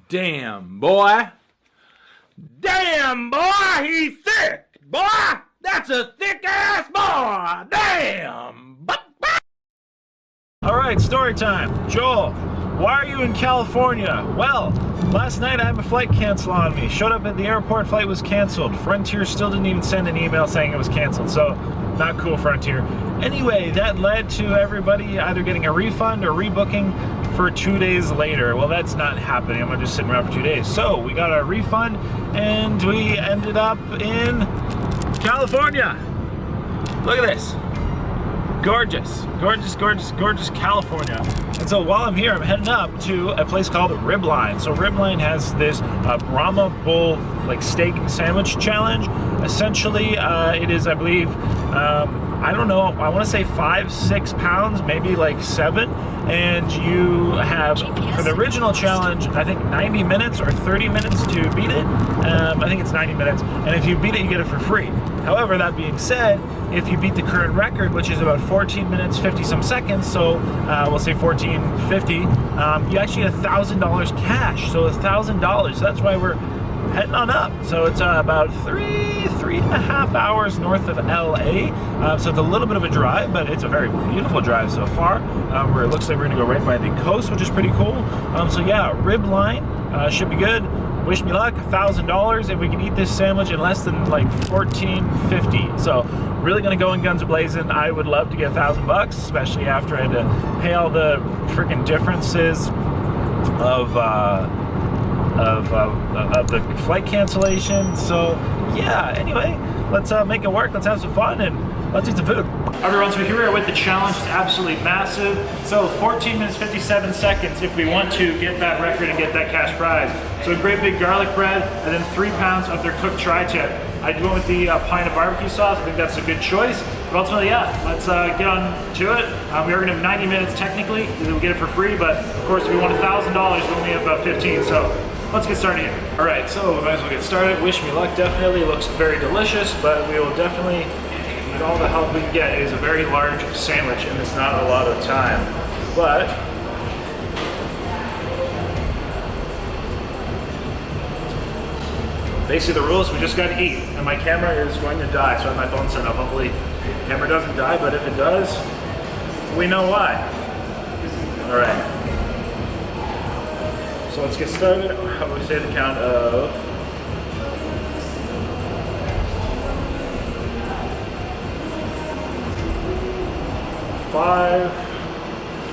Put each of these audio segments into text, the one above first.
Damn, boy. Damn, boy, he's thick. Boy, that's a thick-ass boy. Damn. All right, story time. Joel, why are you in California? Well, last night I had my flight cancel on me. Showed up at the airport, flight was canceled. Frontier still didn't even send an email saying it was canceled, so not cool, Frontier. Anyway, that led to everybody either getting a refund or rebooking for 2 days later. Well, that's not happening. I'm just sitting around for 2 days. So we got a refund and we ended up in California. Look at this. Gorgeous, gorgeous, gorgeous, gorgeous California. And so while I'm here, I'm heading up to a place called Ribline. So Ribline has this Brahma Bull like steak sandwich challenge. Essentially, it is, I believe, I don't know, I want to say 5-6 pounds, maybe like 7. And you have, for the original challenge, I think 90 minutes or 30 minutes to beat it. I think it's 90 minutes. And if you beat it, you get it for free. However, that being said, if you beat the current record, which is about 14 minutes, 50 some seconds, so we'll say 14.50, you actually get $1,000 cash. So $1,000. So that's why we're heading on up. So it's about 3.5 hours north of LA. So it's a little bit of a drive, but it's a very beautiful drive so far. Where it looks like we're gonna go right by the coast, which is pretty cool. So yeah, Ribline should be good. Wish me luck. $1,000 if we can eat this sandwich in less than like 14.50. So really gonna go in guns blazing. I would love to get $1,000, especially after I had to pay all the freaking differences of the flight cancellation. So yeah, anyway, let's make it work. Let's have some fun and let's eat some food. Everyone, so here we are with the challenge. It's absolutely massive. So 14 minutes 57 seconds if we want to get that record and get that cash prize. So a great big garlic bread and then 3 pounds of their cooked tri-tip. I went with the pint of barbecue sauce. I think that's a good choice. But ultimately, yeah, let's get on to it. We are gonna have 90 minutes technically. We'll get it for free, but of course we want $1,000. We only have about 15, so let's get started here. All right, so we might as well get started. Wish me luck, definitely. It looks very delicious, but we will definitely need all the help we can get. It is a very large sandwich and it's not a lot of time. But basically the rules, we just gotta eat. And my camera is going to die, so I have my phone set up. Hopefully the camera doesn't die, but if it does, we know why. All right. So let's get started. How do we say the count of 5,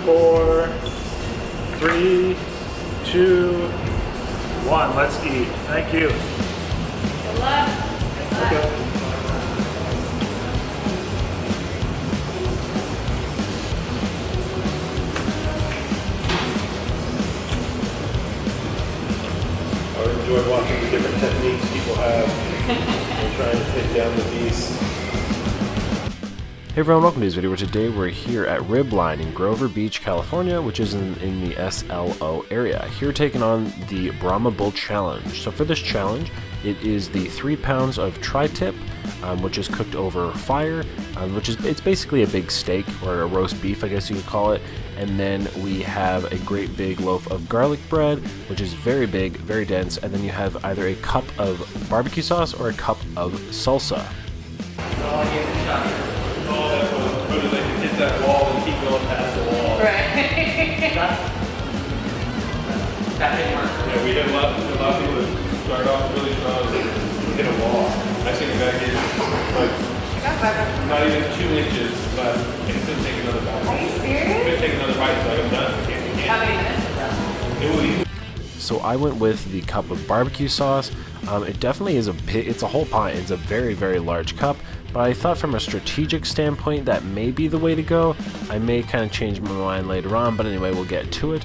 4, 3, 2, 1. Let's eat. Thank you. Good luck. Okay. I enjoy watching the different techniques people have and trying to take down the beast. Hey everyone, welcome to this video where today we're here at Ribline in Grover Beach, California, which is in the SLO area. Here taking on the Brahma Bull Challenge. So for this challenge, it is the 3 pounds of tri-tip, which is cooked over fire, it's basically a big steak or a roast beef, I guess you could call it. And then we have a great big loaf of garlic bread, which is very big, very dense. And then you have either a cup of barbecue sauce or a cup of salsa. That wall and keep going past the wall. Right. That didn't work. Yeah, we had a lot of people that start off really strong and hit a wall. I think back in like not even 2 inches, but it could take another bite. Are you serious? It could take another bite, so I'm done. How many minutes is that? It will eat. So I went with the cup of barbecue sauce. It definitely is it's a whole pint. It's a very, very large cup, but I thought from a strategic standpoint that may be the way to go. I may kind of change my mind later on, but anyway, we'll get to it.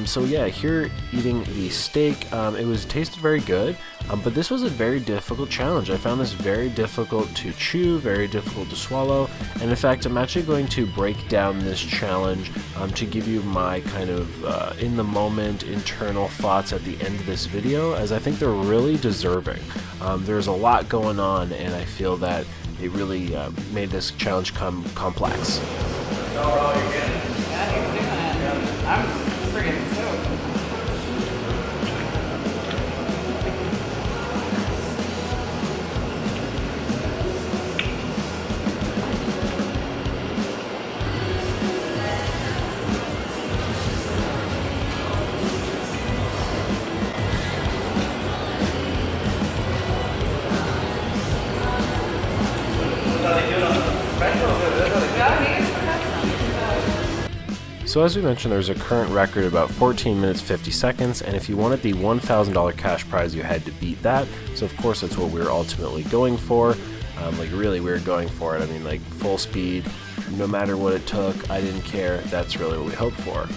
So yeah, here eating the steak, it tasted very good, but this was a very difficult challenge. I found this very difficult to chew, very difficult to swallow, and in fact, I'm actually going to break down this challenge to give you my kind of in-the-moment internal thoughts at the end of this video, as I think they're really deserving. There's a lot going on, and I feel that it really made this challenge come complex. Yeah, you're doing it. I'm freaking stoked. So as we mentioned, there's a current record about 14 minutes 50 seconds, and if you wanted the $1,000 cash prize, you had to beat that. So of course that's what we were ultimately going for. Like really we were going for it. I mean, like full speed, no matter what it took, I didn't care. That's really what we hoped for.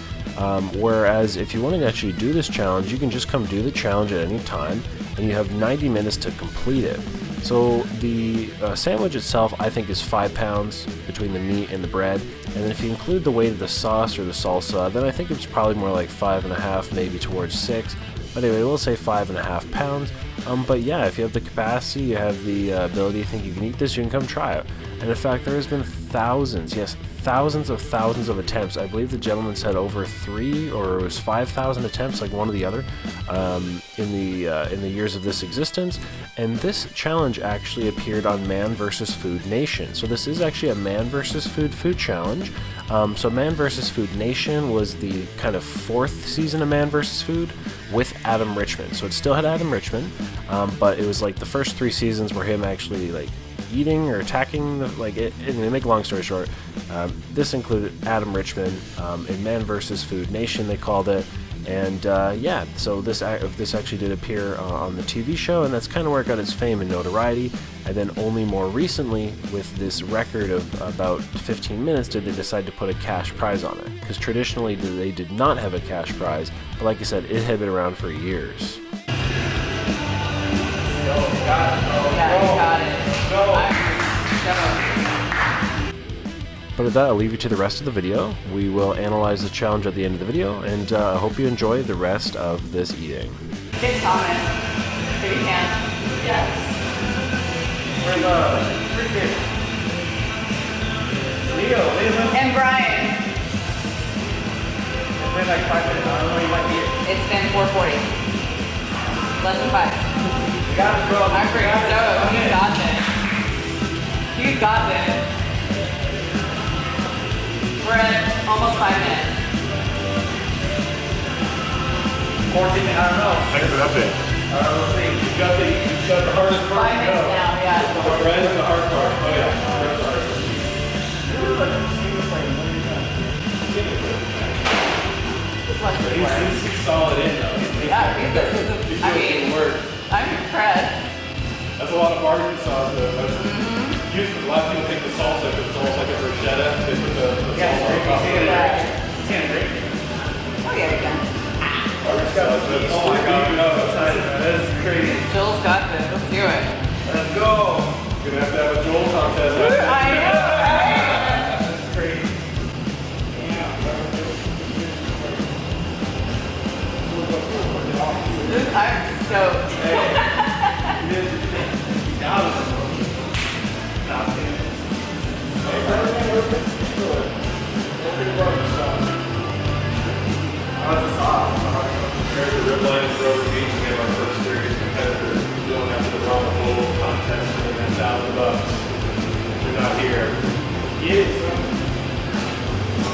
Whereas if you want to actually do this challenge, you can just come do the challenge at any time, and you have 90 minutes to complete it. So the sandwich itself, I think, is 5 pounds between the meat and the bread, and then if you include the weight of the sauce or the salsa, then I think it's probably more like 5.5, maybe towards 6. But anyway, we'll say 5.5 pounds. But yeah, if you have the capacity, you have the ability to think you can eat this, you can come try it. And in fact, there has been thousands, yes, thousands of attempts. I believe the gentleman said over 3 or it was 5,000 attempts, like one or the other, in the years of this existence. And this challenge actually appeared on Man vs. Food Nation. So this is actually a Man vs. Food challenge. So Man vs. Food Nation was the kind of 4th season of Man vs. Food with Adam Richman. So it still had Adam Richman, but it was like the first 3 seasons were him actually like eating or attacking the, like it, and to make a long story short, this included Adam Richman in Man vs. Food Nation, they called it. And yeah, so this actually did appear on the TV show, and that's kind of where it got its fame and notoriety. And then only more recently, with this record of about 15 minutes, did they decide to put a cash prize on it. Because traditionally they did not have a cash prize, but like I said, it had been around for years. But with that, I'll leave you to the rest of the video. We will analyze the challenge at the end of the video, and I hope you enjoy the rest of this eating. Kids comment. If you can. Yes. Where's Richard? Leo. And Brian. It's been like 5 minutes. I don't know, you might be it. It's been 4:40. Less than 5. You got it, bro. I'm pretty stoked. You got this. You got this. We're at almost 5 minutes. 14, I don't know. Thanks for the update. Let's see. You got the hardest part. 5 minutes now, yeah. The bread is the hard part. Oh yeah. This one's pretty work. He's solid in though. Yeah, this is, I mean, I'm impressed. That's a lot of barbecue sauce though. Usually, a lot of people think the salsa because it's almost like a bruschetta. They put the salsa on top of it. Oh yeah, you can. Oh my god, no, that is crazy. Joel's got this. Let's do it. Let's go. You're gonna have to have a Joel contest. I know, right? That's crazy. I'm stoked.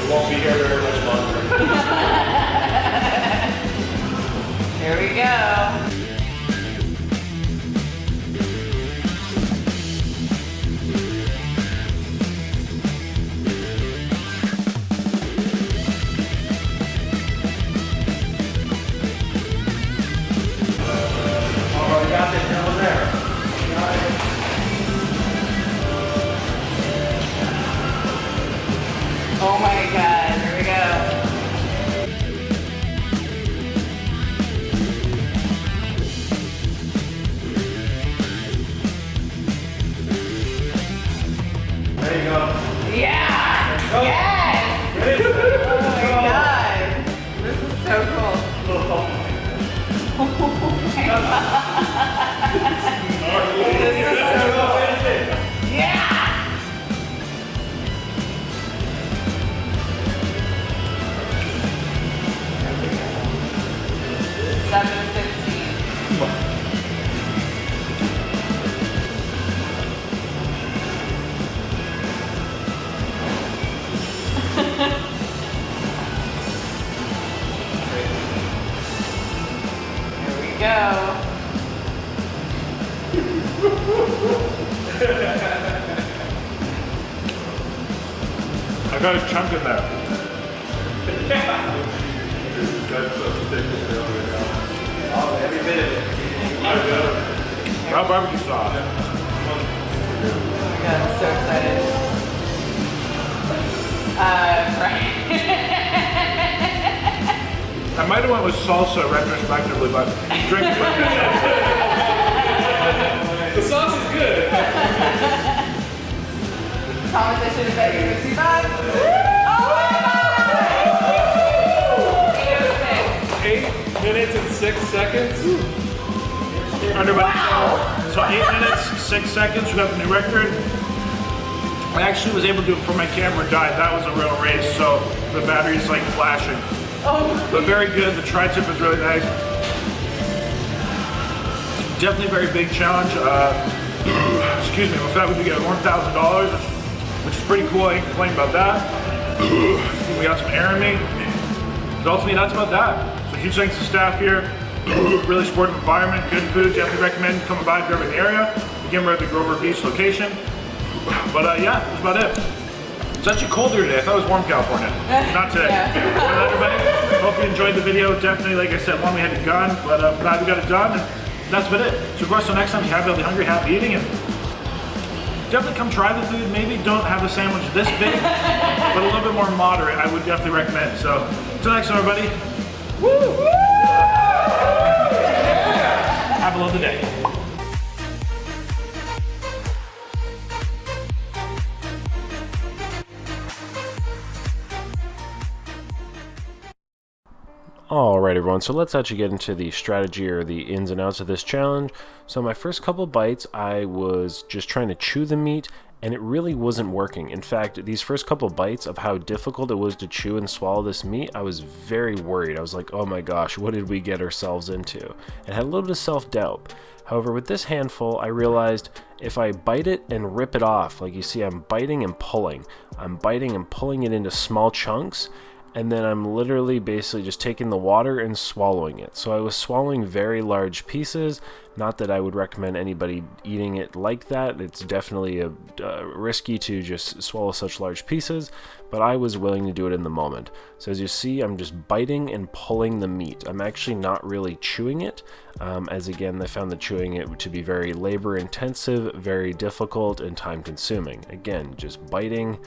Won't be here very much longer. Here we go. Oh my god, here we go. There you go. Yeah! Yes! Oh my god. This is so cool. Oh my god. This is so cool. Yeah! 7:15. Here we go. I got a chunk in there. That's ridiculous. Oh, every bit of it. How barbecue sauce? Oh my god, I'm so excited. Right. I might have went with salsa retrospectively, but drink it. The sauce is good. Thomas, I should have bet you 50 bucks. Oh my god! 8 minutes and 6 seconds. Everybody. So 8 minutes, 6 seconds, we got the new record. I actually was able to do it before my camera died. That was a real race, so the battery's like flashing. Oh. But very good, the tri-tip is really nice. Definitely a very big challenge. Excuse me, with that we do get $1,000, which is pretty cool, I ain't complaining about that. We got some air in me. But ultimately, that's about that. So huge thanks to staff here. Really supportive environment, good food. Definitely recommend coming by if you're ever in the area. Again, we're at the Grover Beach location. But yeah, that's about it. It's actually colder today. I thought it was warm California. Not today. Well, everybody, hope you enjoyed the video. Definitely, like I said, one we had it done, but glad we got it done. And that's about it. So of course, so next time you have really hungry, happy eating, and definitely come try the food. Maybe don't have a sandwich this big, but a little bit more moderate. I would definitely recommend. So until next time, everybody. Woo! Have a lovely day. Alright everyone, so let's actually get into the strategy or the ins and outs of this challenge. So my first couple bites, I was just trying to chew the meat, and it really wasn't working. In fact, these first couple bites of how difficult it was to chew and swallow this meat, I was very worried. I was like, oh my gosh, what did we get ourselves into? And had a little bit of self-doubt. However, with this handful, I realized if I bite it and rip it off, like you see, I'm biting and pulling. I'm biting and pulling it into small chunks, and then I'm literally basically just taking the water and swallowing it. So I was swallowing very large pieces. Not that I would recommend anybody eating it like that. It's definitely risky to just swallow such large pieces, but I was willing to do it in the moment. So as you see, I'm just biting and pulling the meat. I'm actually not really chewing it, as again, I found the chewing it to be very labor intensive, very difficult, and time consuming. Again, just biting,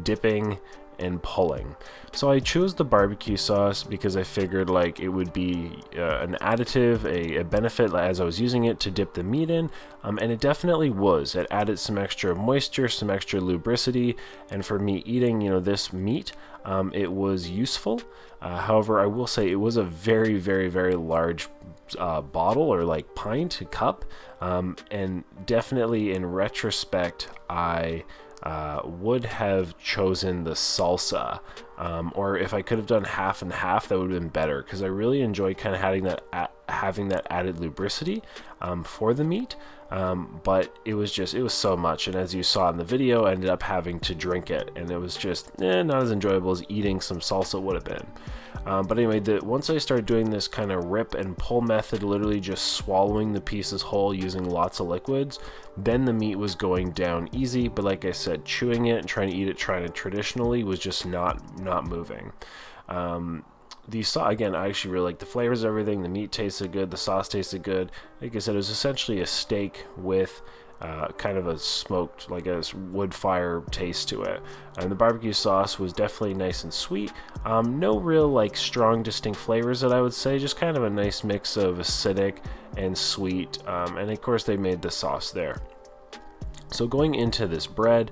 dipping, and pulling. So I chose the barbecue sauce because I figured like it would be an additive, a benefit as I was using it to dip the meat in, and it definitely was. It added some extra moisture, some extra lubricity, and for me eating, this meat, it was useful. However, I will say it was a very, very, very large bottle or like pint cup, and definitely in retrospect, I would have chosen the salsa, or if I could have done half and half, that would have been better, because I really enjoy kind of having that added lubricity for the meat, but it was so much, and as you saw in the video, I ended up having to drink it, and it was just not as enjoyable as eating some salsa would have been. But anyway, once I started doing this kind of rip and pull method, literally just swallowing the pieces whole using lots of liquids, then the meat was going down easy. But like I said, chewing it and trying to eat it traditionally was just not moving. The sauce, again, I actually really like the flavors of everything. The meat tasted good, the sauce tasted good. Like I said, it was essentially a steak with kind of a smoked, like a wood fire taste to it. And the barbecue sauce was definitely nice and sweet. No real like strong distinct flavors that I would say, just kind of a nice mix of acidic and sweet. And of course they made the sauce there. So going into this bread,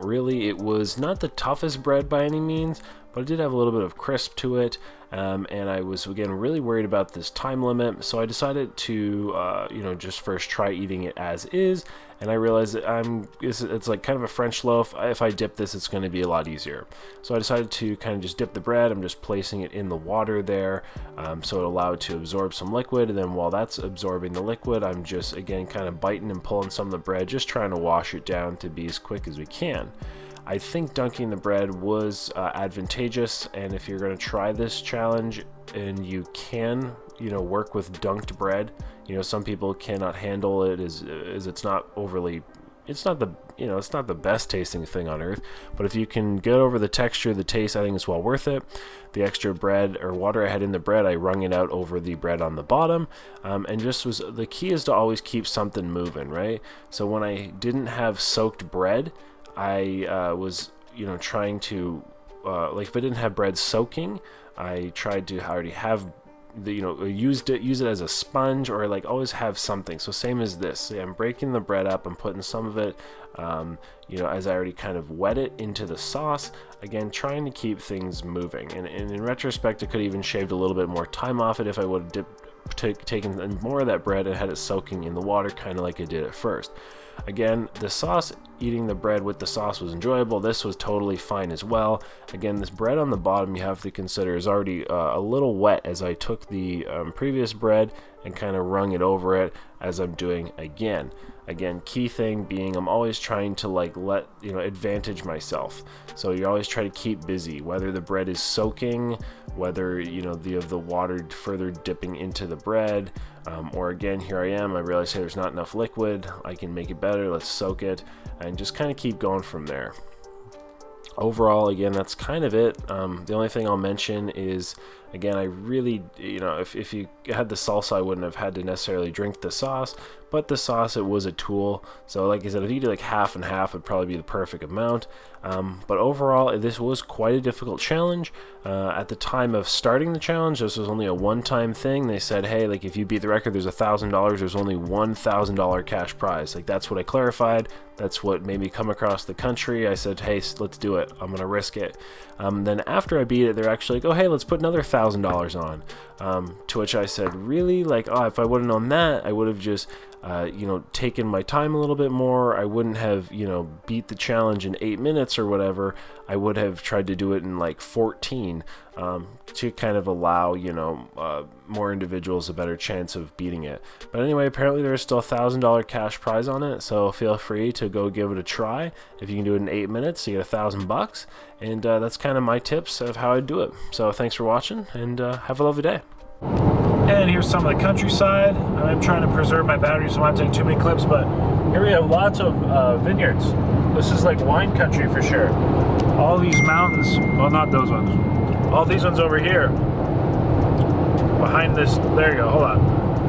really it was not the toughest bread by any means, but it did have a little bit of crisp to it, and I was again really worried about this time limit, so I decided to just first try eating it as is, and I realized that it's like kind of a French loaf. If I dip this, it's going to be a lot easier. So I decided to kind of just dip the bread. I'm just placing it in the water there, so it allowed it to absorb some liquid, and then while that's absorbing the liquid, I'm just again kind of biting and pulling some of the bread, just trying to wash it down to be as quick as we can. I think dunking the bread was advantageous, and if you're going to try this challenge and you can, work with dunked bread, some people cannot handle it as it's not overly it's not the, you know, it's not the best tasting thing on earth, but if you can get over the texture, the taste, I think it's well worth it. The extra bread or water I had in the bread, I wrung it out over the bread on the bottom, and just was, the key is to always keep something moving, right? So when I didn't have soaked bread, I was, you know, trying to, like if I didn't have bread soaking, I tried to already have the, you know, use it as a sponge, or like always have something. So same as this. So yeah, I'm breaking the bread up, I'm putting some of it, you know, as I already kind of wet it into the sauce. Again, trying to keep things moving. And in retrospect, I could have even shaved a little bit more time off it if I would have taken more of that bread and had it soaking in the water, kind of like I did at first. Again, the sauce, eating the bread with the sauce was enjoyable. This was totally fine as well. Again, this bread on the bottom, you have to consider, is already a little wet, as I took the previous bread and kind of wrung it over it as I'm doing again. Again, key thing being, I'm always trying to like advantage myself. So you always try to keep busy, whether the bread is soaking, whether, you know, the water further dipping into the bread, or again, here I am, I realize, hey, there's not enough liquid, I can make it better, let's soak it, and just kind of keep going from there. Overall, again, that's kind of it. The only thing I'll mention is, again, I really, you know, if you had the salsa, I wouldn't have had to necessarily drink the sauce, but the sauce, it was a tool. So like I said, if you do like half and half, it'd probably be the perfect amount. But overall, this was quite a difficult challenge. At the time of starting the challenge, this was only a one-time thing. They said, hey, like if you beat the record, there's $1,000. There's only $1,000 cash prize. Like that's what I clarified. That's what made me come across the country. I said, hey, let's do it. I'm gonna risk it. Then after I beat it, they're actually like, oh, hey, let's put another $1,000 on. To which I said, really? Like, oh, if I would have known that, I would have just you know, taken my time a little bit more. I wouldn't have, you know, beat the challenge in 8 minutes or whatever. I would have tried to do it in like 14, to kind of allow, you know, more individuals a better chance of beating it. But anyway, apparently there's still $1,000 cash prize on it, so feel free to go give it a try. If you can do it in 8 minutes, you get $1,000, and that's kind of my tips of how I do it. So thanks for watching, and have a lovely day. And here's some of the countryside. I'm trying to preserve my battery, so I'm not taking too many clips, but here we have lots of vineyards. This is like wine country for sure. All these mountains, well, not those ones. All these ones over here. Behind this, there you go, hold on.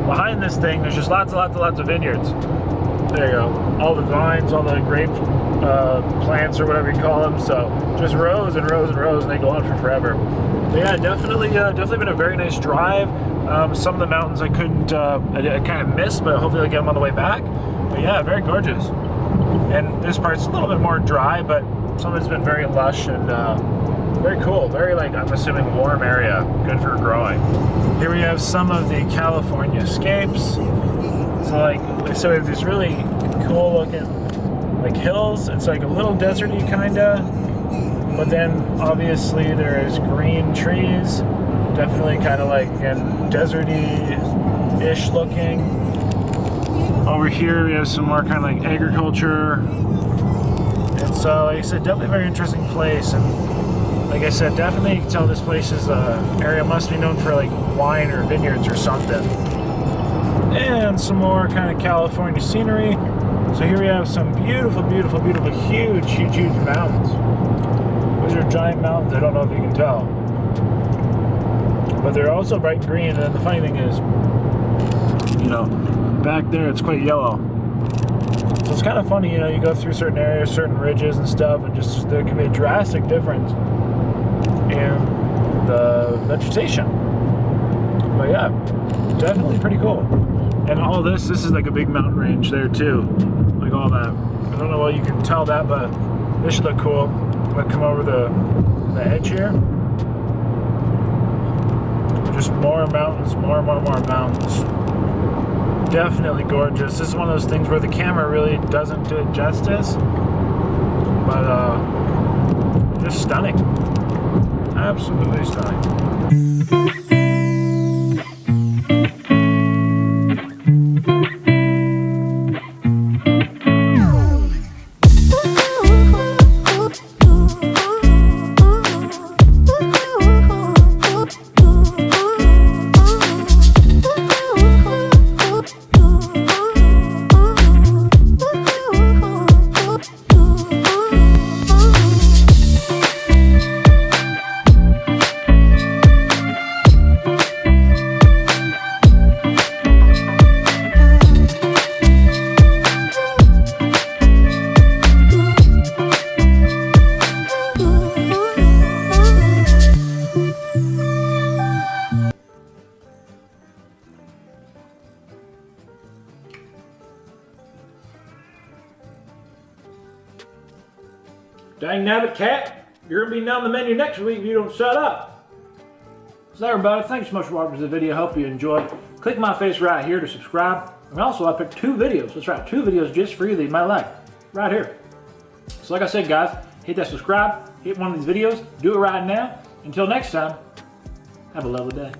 Behind this thing, there's just lots of vineyards. There you go. All the vines, all the grape plants or whatever you call them. So just rows and rows and rows, and they go on for forever. But yeah, definitely been a very nice drive. Some of the mountains I couldn't, I kind of missed, but hopefully I'll get them on the way back. But yeah, very gorgeous. And this part's a little bit more dry, but some of it's been very lush and very cool. Very, like, I'm assuming warm area, good for growing. Here we have some of the California escapes. So we have these really cool looking like hills. It's like a little deserty kinda, but then obviously there is green trees. Definitely kind of like, again, deserty-ish looking. Over here we have some more kind of like agriculture. And so, like I said, definitely a very interesting place. And like I said, definitely you can tell this place is area must be known for like wine or vineyards or something. And some more kind of California scenery. So here we have some beautiful, beautiful, beautiful, huge, huge, huge mountains. Those are giant mountains. I don't know if you can tell. But they're also bright green, and then the funny thing is, you know, back there it's quite yellow. So it's kind of funny, you know, you go through certain areas, certain ridges and stuff, and just there can be a drastic difference in the vegetation. But yeah, definitely pretty cool. And all this is like a big mountain range there too, like all that. I don't know what you can tell that, but this should look cool. I'm gonna come over the edge here. Just more mountains, more mountains. Definitely gorgeous. This is one of those things where the camera really doesn't do it justice, but just stunning. Absolutely stunning. Dang nabbit cat, you're gonna be down the menu next week if you don't shut up. So everybody, thanks so much for watching the video. Hope you enjoyed. Click my face right here to subscribe. And also I picked 2 videos. That's right, 2 videos just for you that you might like. Right here. So like I said, guys, hit that subscribe, hit one of these videos, do it right now. Until next time, have a lovely day.